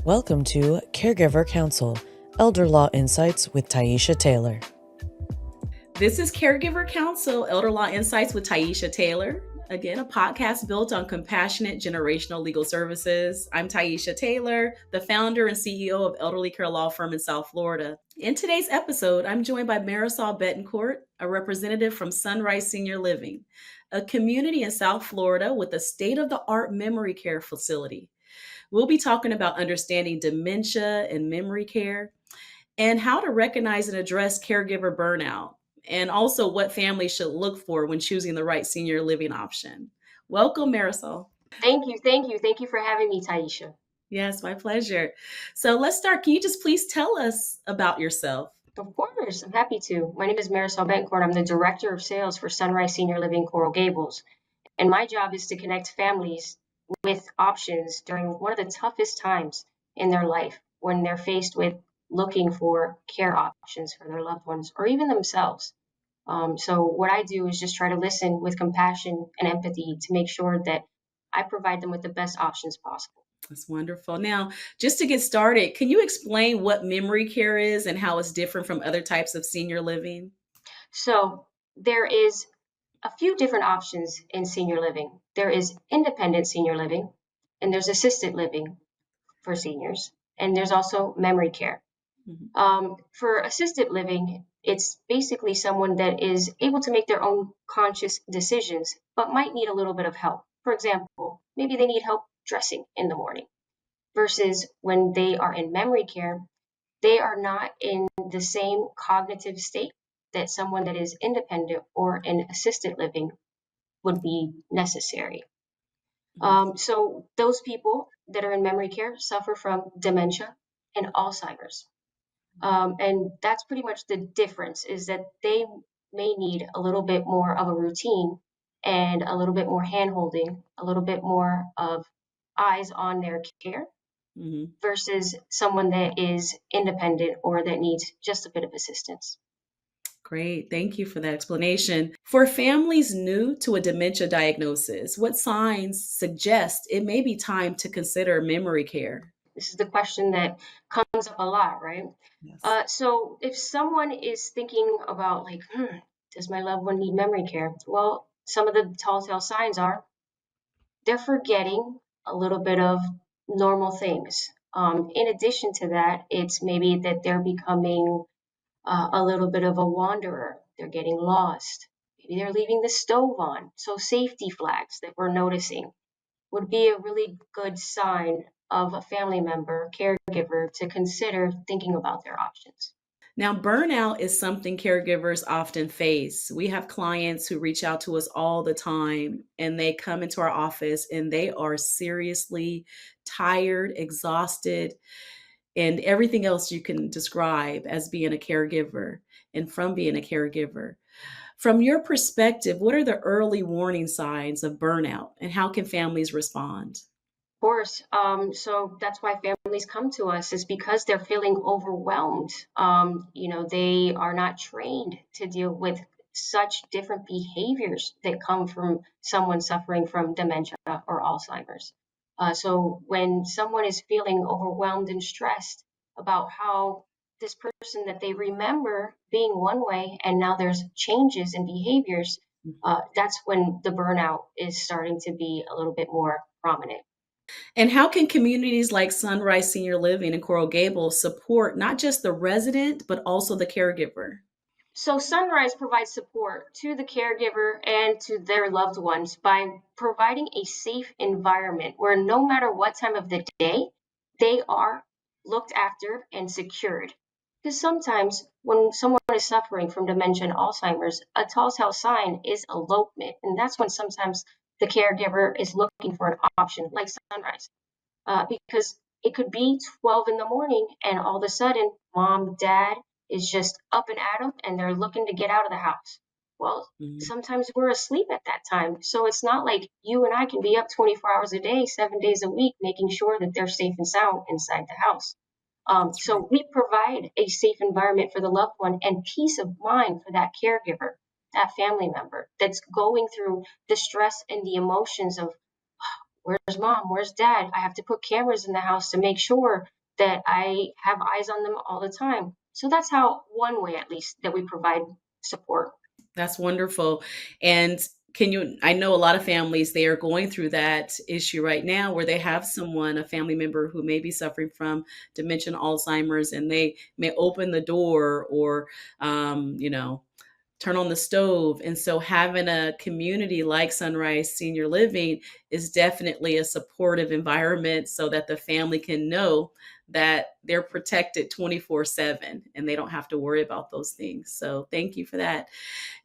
Welcome to Caregiver Counsel, Elder Law Insights with Tieesha Taylor. This is Caregiver Counsel, Elder Law Insights with Tieesha Taylor. Again, a podcast built on compassionate generational legal services. I'm Tieesha Taylor, the founder and CEO of Elderly Care Law Firm in South Florida. In today's episode, I'm joined by Marysol Betancourt, a representative from Sunrise Senior Living, a community in South Florida with a state-of-the-art memory care facility. We'll be talking about understanding dementia and memory care and how to recognize and address caregiver burnout, and also what families should look for when choosing the right senior living option. Welcome, Marysol. Thank you for having me, Tieesha. Yes, my pleasure. So let's start. Can you just please tell us about yourself? Of course, I'm happy to. My name is Marysol Betancourt. I'm the Director of Sales for Sunrise Senior Living, Coral Gables. And my job is to connect families with options during one of the toughest times in their life when they're faced with looking for care options for their loved ones or even themselves. So what I do is just try to listen with compassion and empathy to make sure that I provide them with the best options possible. That's wonderful. Now, just to get started, can you explain what memory care is and how it's different from other types of senior living? So there is a few different options in senior living. There is independent senior living, and there's assisted living for seniors, and there's also memory care. For assisted living, it's basically someone that is able to make their own conscious decisions, but might need a little bit of help. For example, maybe they need help dressing in the morning, versus when they are in memory care, they are not in the same cognitive state that someone that is independent or in assisted living would be necessary. So those people that are in memory care suffer from dementia and Alzheimer's. And that's pretty much the difference, is that they may need a little bit more of a routine and a little bit more hand-holding, a little bit more of eyes on their care versus someone that is independent or that needs just a bit of assistance. Great. Thank you for that explanation. For families new to a dementia diagnosis, what signs suggest it may be time to consider memory care? This is the question that comes up a lot, right? Yes. So if someone is thinking about does my loved one need memory care? Well, some of the telltale signs are they're forgetting a little bit of normal things. In addition to that, it's maybe that they're becoming a little bit of a wanderer. They're getting lost. Maybe they're leaving the stove on. So safety flags that we're noticing would be a really good sign of a family member, caregiver, to consider thinking about their options. Now, burnout is something caregivers often face. We have clients who reach out to us all the time, and they come into our office and they are seriously tired, exhausted, and everything else you can describe as being a caregiver and from being a caregiver. From your perspective, what are the early warning signs of burnout, and how can families respond? Of course. So that's why families come to us, is because they're feeling overwhelmed. They are not trained to deal with such different behaviors that come from someone suffering from dementia or Alzheimer's. So when someone is feeling overwhelmed and stressed about how this person that they remember being one way and now there's changes in behaviors, that's when the burnout is starting to be a little bit more prominent. And how can communities like Sunrise Senior Living and Coral Gables support not just the resident, but also the caregiver? So Sunrise provides support to the caregiver and to their loved ones by providing a safe environment where no matter what time of the day, they are looked after and secured. Because sometimes when someone is suffering from dementia and Alzheimer's, a telltale sign is elopement. And that's when sometimes the caregiver is looking for an option like Sunrise. Because it could be 12 in the morning and all of a sudden mom, dad is just up and at them and they're looking to get out of the house. Well, sometimes we're asleep at that time. So it's not like you and I can be up 24 hours a day, 7 days a week, making sure that they're safe and sound inside the house. So we provide a safe environment for the loved one and peace of mind for that caregiver, that family member that's going through the stress and the emotions of Where's mom? Where's dad? I have to put cameras in the house to make sure that I have eyes on them all the time. So that's how, one way at least, that we provide support. That's wonderful. And I know a lot of families, they are going through that issue right now where they have someone, a family member who may be suffering from dementia, Alzheimer's, and they may open the door or, turn on the stove. And so having a community like Sunrise Senior Living is definitely a supportive environment so that the family can know that they're protected 24/7 and they don't have to worry about those things. So thank you for that.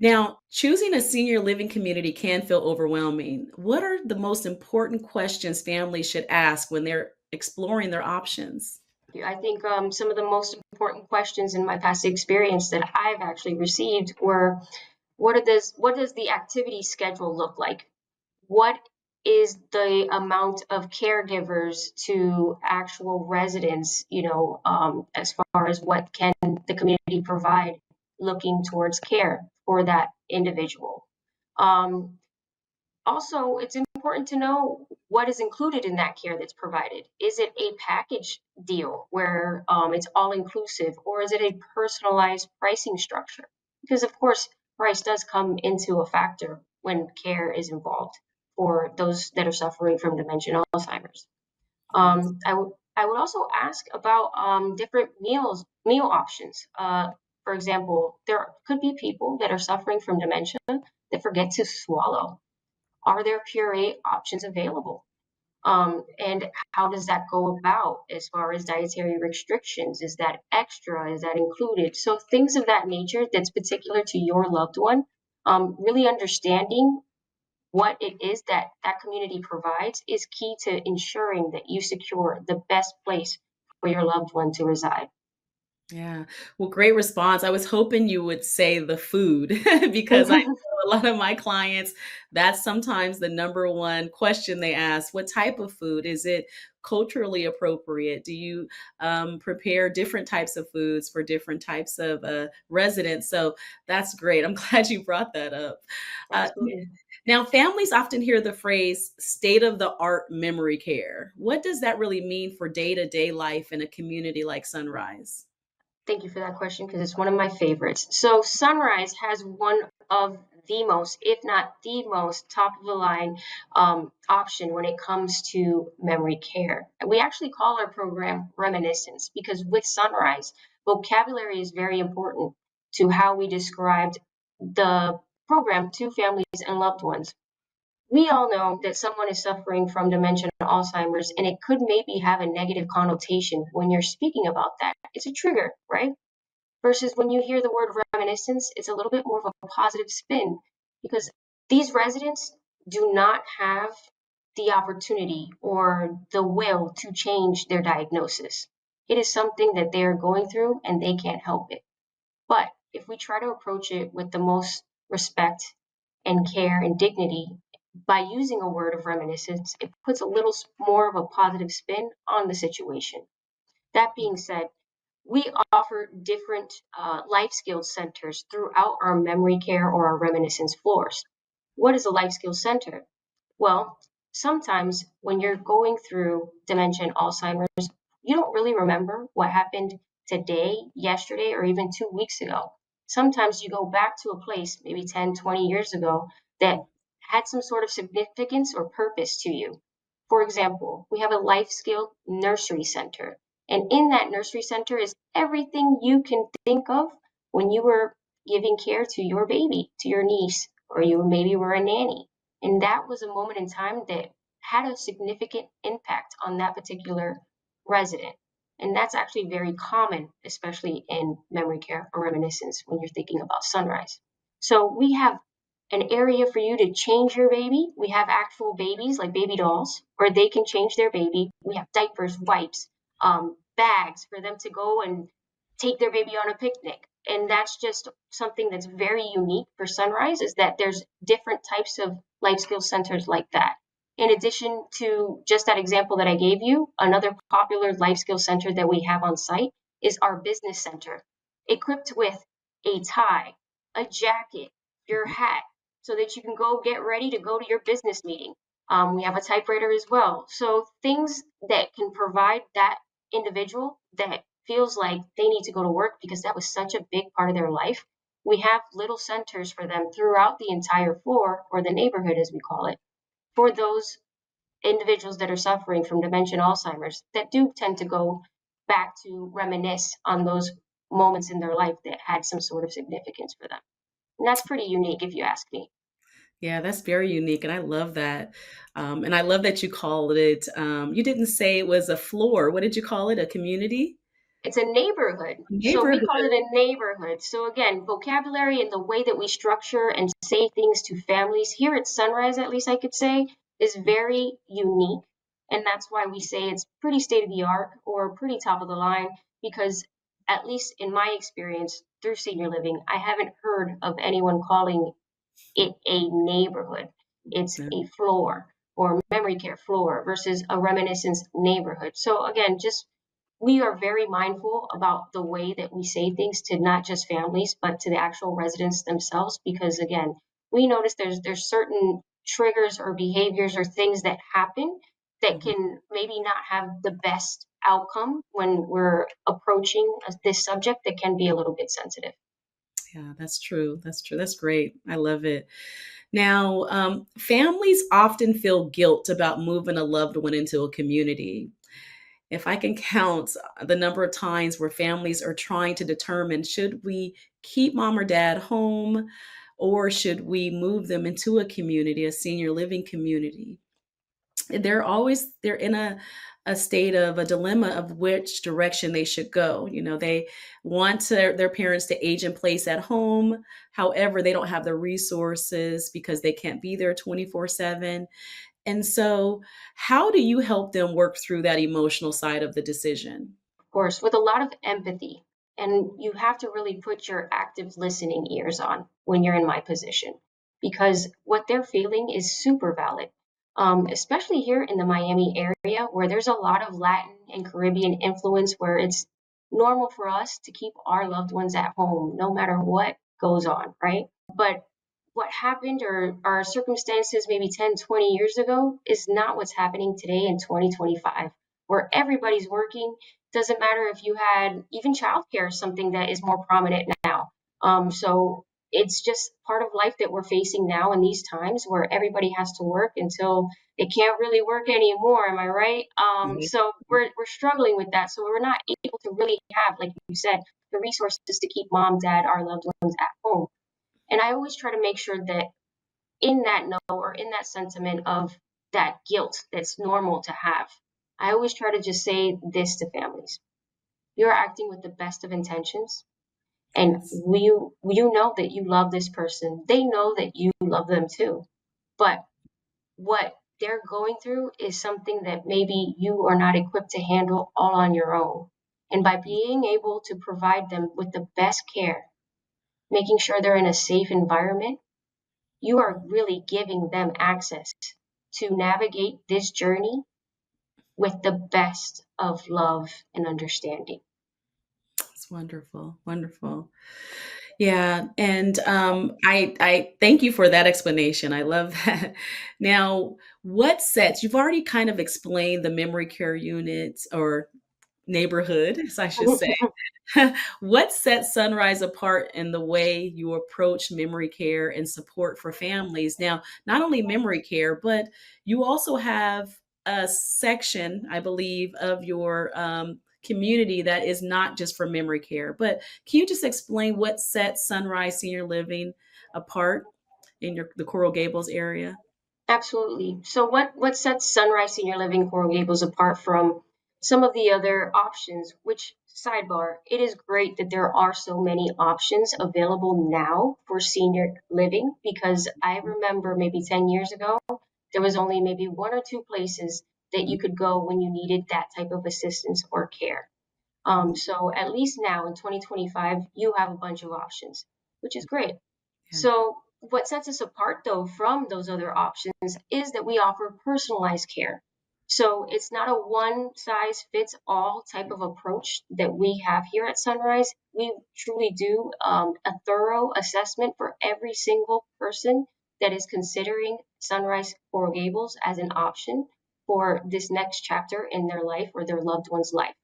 Now, choosing a senior living community can feel overwhelming. What are the most important questions families should ask when they're exploring their options? I think some of the most important questions in my past experience that I've actually received were, what does the activity schedule look like? What is the amount of caregivers to actual residents, as far as what can the community provide looking towards care for that individual? Um, Also, it's important to know what is included in that care that's provided. Is it a package deal where it's all inclusive, or is it a personalized pricing structure? Because, of course, price does come into a factor when care is involved for those that are suffering from dementia and Alzheimer's. Yes. I would also ask about different meal options. For example, there could be people that are suffering from dementia that forget to swallow. Are there puree options available? And how does that go about as far as dietary restrictions? Is that extra? Is that included? So things of that nature that's particular to your loved one, really understanding what it is that that community provides is key to ensuring that you secure the best place for your loved one to reside. Yeah. Well, great response. I was hoping you would say the food because I know a lot of my clients, that's sometimes the number one question they ask. What type of food? Is it culturally appropriate? Do you prepare different types of foods for different types of residents? So that's great. I'm glad you brought that up. Uh, Absolutely. Now, families often hear the phrase state of the art memory care. What does that really mean for day to day life in a community like Sunrise? Thank you for that question because it's one of my favorites. So, Sunrise has one of the most, if not the most, top of the line option when it comes to memory care. We actually call our program Reminiscence because with Sunrise, vocabulary is very important to how we described the program to families and loved ones. We all know that someone is suffering from dementia and Alzheimer's, and it could maybe have a negative connotation when you're speaking about that. It's a trigger, right? Versus when you hear the word reminiscence, it's a little bit more of a positive spin because these residents do not have the opportunity or the will to change their diagnosis. It is something that they are going through and they can't help it. But if we try to approach it with the most respect and care and dignity by using a word of reminiscence, it puts a little more of a positive spin on the situation. That being said, we offer different life skills centers throughout our memory care or our reminiscence floors. What is a life skills center? Well, sometimes when you're going through dementia and Alzheimer's, you don't really remember what happened today, yesterday, or even 2 weeks ago. Sometimes you go back to a place, maybe 10, 20 years ago, that had some sort of significance or purpose to you. For example, we have a life skill nursery center. And in that nursery center is everything you can think of when you were giving care to your baby, to your niece, or you maybe were a nanny. And that was a moment in time that had a significant impact on that particular resident. And that's actually very common, especially in memory care or reminiscence when you're thinking about Sunrise. So we have an area for you to change your baby. We have actual babies like baby dolls where they can change their baby. We have diapers, wipes, bags for them to go and take their baby on a picnic. And that's just something that's very unique for Sunrise is that there's different types of life skills centers like that. In addition to just that example that I gave you, another popular life skills center that we have on site is our business center, equipped with a tie, a jacket, your hat, so that you can go get ready to go to your business meeting. We have a typewriter as well. So things that can provide that individual that feels like they need to go to work because that was such a big part of their life. We have little centers for them throughout the entire floor, or the neighborhood as we call it, for those individuals that are suffering from dementia and Alzheimer's that do tend to go back to reminisce on those moments in their life that had some sort of significance for them. And that's pretty unique if you ask me. Yeah, that's very unique, and I love that. And I love that you called it. You didn't say it was a floor. What did you call it? A community It's a neighborhood. So we call neighborhood. it a neighborhood. So again, vocabulary and the way that we structure and say things to families here at Sunrise, at least I could say, is very unique. And that's why we say it's pretty state of the art or pretty top of the line, because at least in my experience through senior living, I haven't heard of anyone calling it a neighborhood. It's Yeah. a floor or memory care floor versus a reminiscence neighborhood. So again, just we are very mindful about the way that we say things to not just families, but to the actual residents themselves. Because again, we notice there's certain triggers or behaviors or things that happen that Mhm. can maybe not have the best outcome when we're approaching this subject that can be a little bit sensitive. Yeah, that's true. That's true. That's great. I love it. Now, families often feel guilt about moving a loved one into a community. If I can count the number of times where families are trying to determine, should we keep mom or dad home, or should we move them into a community, a senior living community? They're in a state of a dilemma of which direction they should go. They want their parents to age in place at home. However, they don't have the resources because they can't be there 24/7. And so, how do you help them work through that emotional side of the decision? Course, with a lot of empathy. And you have to really put your active listening ears on when you're in my position, because what they're feeling is super valid, especially here in the Miami area where there's a lot of Latin and Caribbean influence, where it's normal for us to keep our loved ones at home no matter what goes on, right? But what happened or our circumstances maybe 10, 20 years ago is not what's happening today in 2025, where everybody's working. Doesn't matter if you had even childcare, something that is more prominent now. So it's just part of life that we're facing now in these times where everybody has to work until they can't really work anymore. Am I right? Mhm. So we're struggling with that. So we're not able to really have, like you said, the resources to keep mom, dad, our loved ones at home. And I always try to make sure that in that no or in that sentiment of that guilt that's normal to have, I always try to just say this to families: you're acting with the best of intentions, and Yes. you know that you love this person. They know that you love them too. But what they're going through is something that maybe you are not equipped to handle all on your own. And by being able to provide them with the best care, making sure they're in a safe environment, you are really giving them access to navigate this journey with the best of love and understanding. It's wonderful. Wonderful. Yeah, and I thank you for that explanation. I love that. Now, what sets you've already kind of explained the memory care unit or neighborhood, as I should say. What sets Sunrise apart in the way you approach memory care and support for families? Now, not only memory care, but you also have a section, I believe, of your community that is not just for memory care. But can you just explain what sets Sunrise Senior Living apart in the Coral Gables area? Absolutely. So what sets Sunrise Senior Living Coral Gables apart from some of the other options, which sidebar, it is great that there are so many options available now for senior living, because I remember maybe 10 years ago, there was only maybe one or two places that you could go when you needed that type of assistance or care. So at least now in 2025, you have a bunch of options, which is great. Yeah. So what sets us apart though from those other options is that we offer personalized care. So it's not a one size fits all type of approach that we have here at Sunrise. We truly do a thorough assessment for every single person that is considering Sunrise Coral Gables as an option for this next chapter in their life or their loved one's life,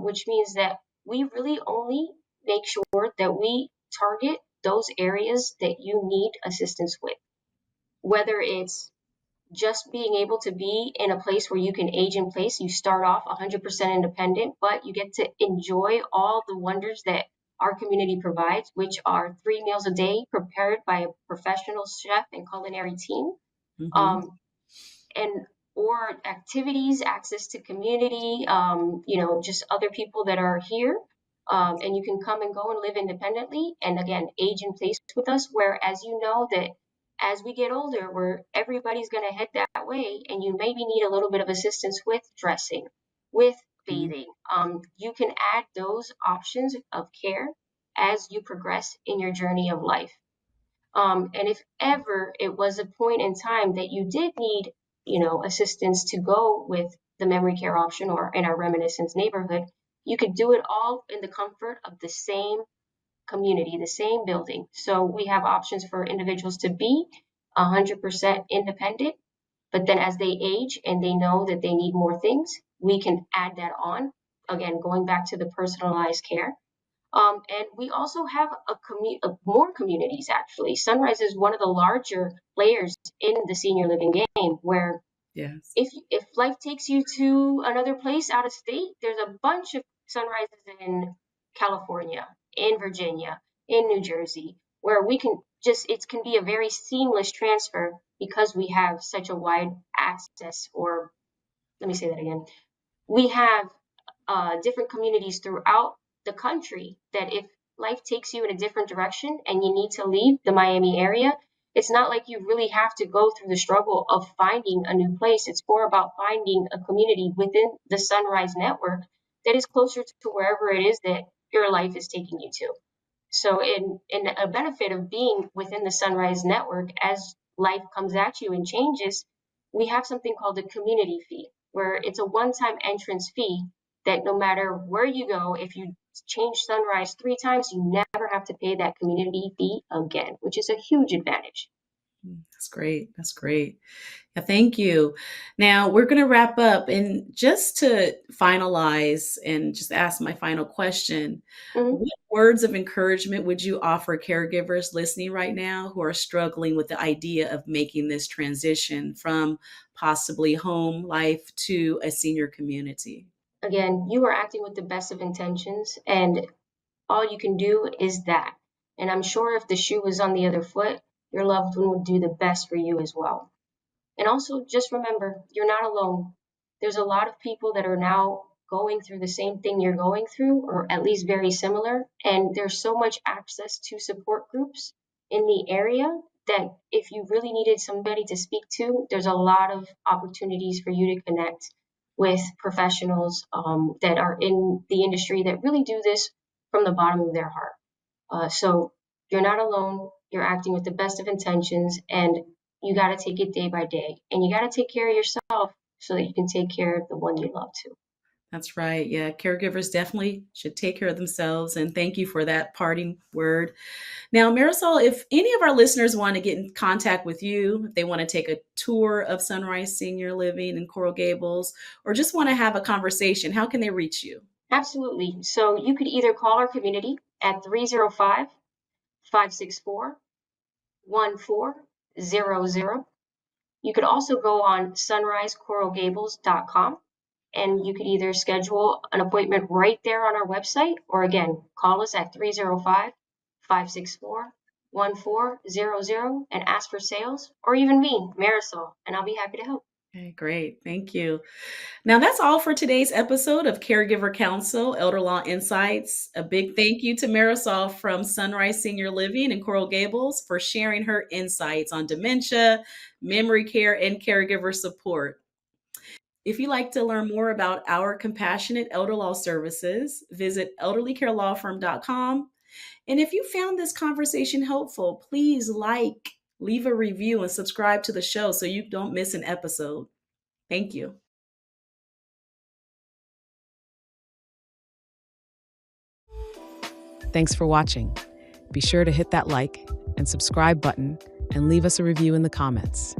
which means that we really only make sure that we target those areas that you need assistance with, whether it's just being able to be in a place where you can age in place. You start off 100% independent, but you get to enjoy all the wonders that our community provides, which are 3 meals a day prepared by a professional chef and culinary team. Mm-hmm. And or activities, access to community, just other people that are here. And you can come and go and live independently and again, age in place with us. Whereas you know that as we get older, where everybody's going to head that way, and you maybe need a little bit of assistance with dressing, with bathing. You can add those options of care as you progress in your journey of life. And if ever it was a point in time that you did need, assistance to go with the memory care option or in our reminiscence neighborhood, you could do it all in the comfort of the same community, the same building. So we have options for individuals to be 100% independent, but then as they age and they know that they need more things, we can add that on. Again, going back to the personalized care. And we also have more communities, actually. Sunrise is one of the larger players in the senior living game, where Yes. if life takes you to another place out of state, there's a bunch of Sunrises in California, in Virginia, in New Jersey, where we can it can be a very seamless transfer because we have such a wide access, or let me say that again. We have different communities throughout the country that if life takes you in a different direction and you need to leave the Miami area, it's not like you really have to go through the struggle of finding a new place. It's more about finding a community within the Sunrise network that is closer to wherever it is that your life is taking you to. So in a benefit of being within the Sunrise network, as life comes at you and changes, we have something called a community fee, where it's a one-time entrance fee that no matter where you go, if you change Sunrise 3 times, you never have to pay that community fee again, which is a huge advantage. That's great. That's great. Yeah, thank you. Now we're going to wrap up. And just to finalize and just ask my final question, Mhm. what words of encouragement would you offer caregivers listening right now who are struggling with the idea of making this transition from possibly home life to a senior community? Again, you are acting with the best of intentions, and all you can do is that. And I'm sure if the shoe was on the other foot, your loved one would do the best for you as well. And also, just remember, you're not alone. There's a lot of people that are now going through the same thing you're going through, or at least very similar. And there's so much access to support groups in the area that if you really needed somebody to speak to, there's a lot of opportunities for you to connect with professionals that are in the industry that really do this from the bottom of their heart. So you're not alone. You're acting with the best of intentions, and you got to take it day by day. And you got to take care of yourself so that you can take care of the one you love too. That's right. Yeah, caregivers definitely should take care of themselves. And thank you for that parting word. Now, Marysol, if any of our listeners want to get in contact with you, if they want to take a tour of Sunrise Senior Living in Coral Gables, or just want to have a conversation, how can they reach you? Absolutely. So you could either call our community at 305 564 1400. You could also go on sunrisecoralgables.com, and you could either schedule an appointment right there on our website, or again, call us at 305 564 1400 and ask for sales, or even me, Marysol, and I'll be happy to help. Okay, great. Thank you. Now, that's all for today's episode of Caregiver Counsel, Elder Law Insights. A big thank you to Marysol from Sunrise Senior Living in Coral Gables for sharing her insights on dementia, memory care, and caregiver support. If you'd like to learn more about our compassionate elder law services, visit elderlycarelawfirm.com. And if you found this conversation helpful, please leave a review, and subscribe to the show so you don't miss an episode. Thank you. Thanks for watching. Be sure to hit that like and subscribe button and leave us a review in the comments.